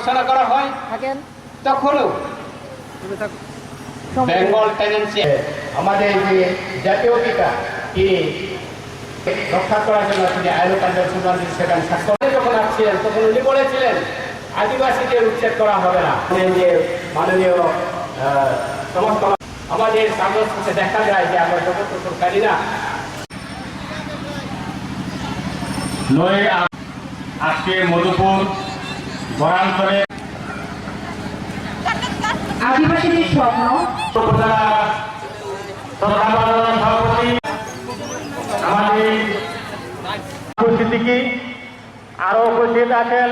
ঘোষণা করা হয় তখনও বেঙ্গল টেনেন্সি আমাদের যে জাতীয়তা রক্ষা করার জন্য তিনি আইনকান্ডের সুনামী সেখানে স্বাক্ষর যখন আসছিলেন তখন উনি বলেছিলেন আদিবাসীদের উচ্ছেদ করা হবে না। যে মাননীয় সমস্ত আমাদের সামনে দেখা যায় যে আমরা জগৎকারী না। আজকে মধুপুর বনাঞ্চলে আদিবাসীদের স্বপ্ন আমাদের উপস্থিতি কি আরো উপস্থিত আছেন